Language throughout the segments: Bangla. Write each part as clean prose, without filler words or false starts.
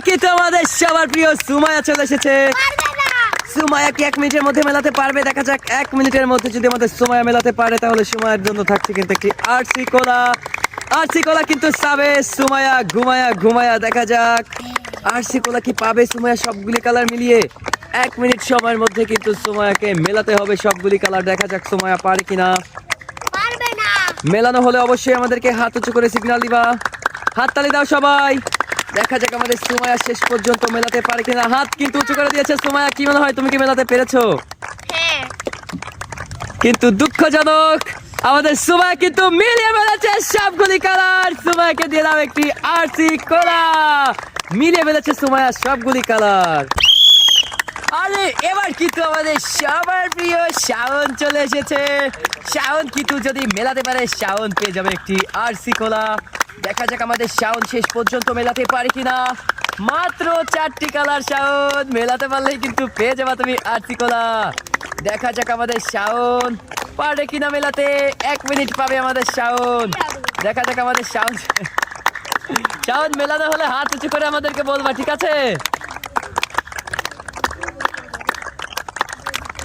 কিন্তু আমাদের সবার প্রিয় সুমাইয়া চলে এসেছে। সুমাইয়া কি 1 মিনিটের মধ্যে মেলাতে পারবে? দেখা যাক 1 মিনিটের মধ্যে যদি আমাদের সুমাইয়া মেলাতে পারে তাহলে সুমাইয়ার জন্য থাকছে কিন্তু একটি আরসি কোলা। আরসি কোলা কিন্তু চাবে সুমাইয়া ঘুমায়া ঘুমায়া। দেখা যাক আরসি কোলা কি পাবে সুমাইয়া সবগুলি কালার মিলিয়ে। 1 মিনিট সময়ের মধ্যে কিন্তু সুমাইয়াকে মেলাতে হবে সবগুলি কালার। দেখা যাক সুমাইয়া পারে কিনা। মেলানো হলে অবশ্যই আমাদেরকে হাত উঁচু করে সিগন্যাল দিবা। হাততালি দাও সবাই। দেখা যাক আমাদের সুমাইয়া শেষ পর্যন্ত মেলাতে পারে কিনা। হাত কিন্তু উঁচু করে দিয়েছে সুমাইয়া। কি মনে হয় তুমি কি মেলাতে পেরেছো? হ্যাঁ। কিন্তু দুঃখজনক আমাদের সুমাইয়া কিন্তু মিলিয়ে মেলাচ্ছে সবগুলি কালার। সুমাইয়াকে দিয়ে দাও একটি আরসি কোলা। মিলিয়ে মেলাচ্ছে সুমাইয়া সবগুলি কালার। আরে এবার কিন্তু আমাদের সবার প্রিয় শাওন চলে এসেছে। শাওন কিন্তু যদি মেলাতে পারে শাওন পেয়ে যাবে একটি আরসি কোলা। দেখা যাক আমাদের শাওন শেষ পর্যন্ত মেলাতে পারে কিনা। মাত্র 4টি কালার শাওন মেলাতে পারলেই কিন্তু পেয়ে যাবা তুমি আরসি কোলা। দেখা যাক আমাদের শাওন পারে কিনা মেলাতে। 1 মিনিট পাবে আমাদের শাওন। দেখা যাক আমাদের শাওন। শাওন মেলানো হলে হাত উঁচু করে আমাদেরকে বলবা, ঠিক আছে?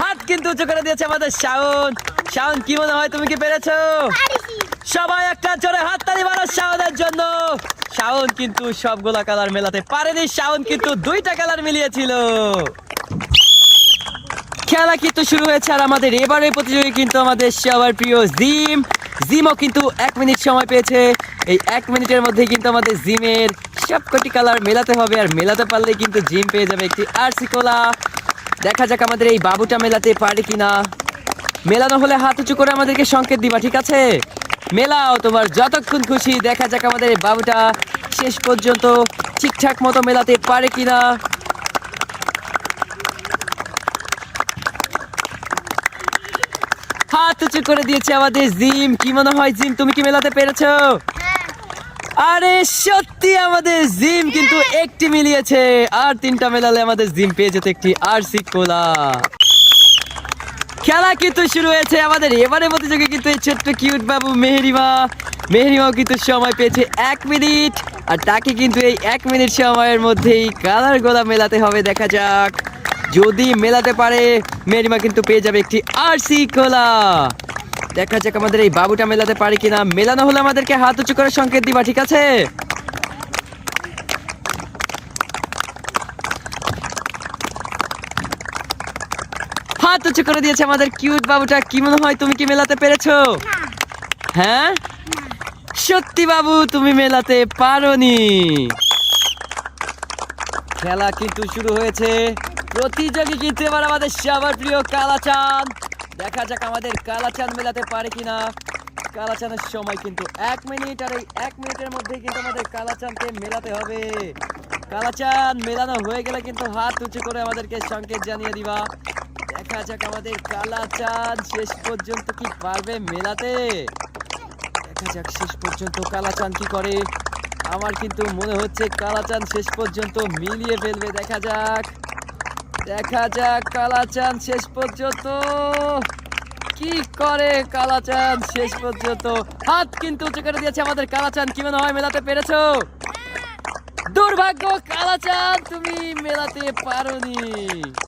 হাত কিন্তু উঁচু করে দিয়েছে আমাদের শাওন। শাওন কি মনে হয় তুমি কি পেরেছো? সবাই একটা জোরে হাততালি মারো শাওনের জন্য। শাওন কিন্তু সবগুলা কালার মেলাতে পারেনি। শাওন কিন্তু 2টা কালার মিলিয়েছিল। খেলা কিন্তু শুরু হয়েছে আর আমাদের এবারে প্রতিযোগী কিন্তু আমাদের সবার প্রিয় জিম। জিমও কিন্তু 1 মিনিট সময় পেয়েছে। এই 1 মিনিটের মধ্যে কিন্তু আমাদের জিমের সবকটি কালার মেলাতে হবে আর মেলাতে পারলে কিন্তু জিম পেয়ে যাবে একটি আরসি কোলা। দেখা যাক আমাদের এই বাবুটা মেলাতে পারে কিনা। মেলানো হলে হাত উঁচু করে আমাদেরকে সংকেত দিবা, ঠিক আছে? মেলাও তোমার যতক্ষণ খুশি। দেখা যাক আমাদের এই বাবুটা শেষ পর্যন্ত ঠিকঠাক মতো মেলাতে পারে কিনা। হাত উঁচু করে দিয়েছে আমাদের জিম। কি মনে হয় জিম তুমি কি মেলাতে পেরেছো? আরে সত্যি আমাদের জিম কিন্তু একটি মিলিয়েছে। আর 3টা মেলালে আমাদের জিম পেয়ে যেত একটি আরসি কোলা। খেলা কিন্তু শুরু হয়েছে আমাদের এবারে প্রতিযোগী কিন্তু এই ছোট্ট কিউট বাবু মেহেরিমা। মেহেরিমাও কিন্তু সময় পেয়েছে 1 মিনিট আর তাকে কিন্তু এই 1 মিনিট সময়ের মধ্যেই কালার গোলা মেলাতে হবে। দেখা যাক যদি মেলাতে পারে মেহেরিমা কিন্তু পেয়ে যাবে একটি আরসি কোলা। দেখা যাক আমাদের এই বাবুটা মেলাতে পারে কিনা। মেলানো হলে আমাদেরকে হাত উঁচু করে সংকেত দিবা, ঠিক আছে? হাত উঁচু করে দিয়েছে আমাদের কিউট বাবুটা। কি মনে হয় তুমি কি মেলাতে পেরেছো? হ্যাঁ সত্যি বাবু তুমি মেলাতে পারোনি। খেলা কিন্তু শুরু হয়েছে। প্রতিযোগী কিন্তু এবার আমাদের সবার প্রিয় কালাচাঁদ। দেখা যাক আমাদের কালাচাঁদ মেলাতে পারে কিনা। কালাচাঁদের সময় কিন্তু 1 মিনিট আর এই 1 মিনিটের মধ্যে কিন্তু আমাদের কালাচাঁদকে মেলাতে হবে। কালাচাঁদ মেলানো হয়ে গেলে কিন্তু হাত উঁচু করে আমাদেরকে সংকেত জানিয়ে দিবা। দেখা যাক আমাদের কালাচাঁদ শেষ পর্যন্ত কি পারবে মেলাতে। দেখা যাক শেষ পর্যন্ত কালাচাঁদ কি করে। আমার কিন্তু মনে হচ্ছে কালাচাঁদ শেষ পর্যন্ত মিলিয়ে ফেলবে। দেখা যাক দেখা যাক কালাচাঁদ শেষ পর্যন্ত কি করে। কালাচাঁদ শেষ পর্যন্ত হাত কিন্তু উঁচু করে দিয়েছে আমাদের কালাচাঁদ। কি মনে হয় মেলাতে পেরেছো? দুর্ভাগ্য কালাচাঁদ তুমি মেলাতে পারোনি।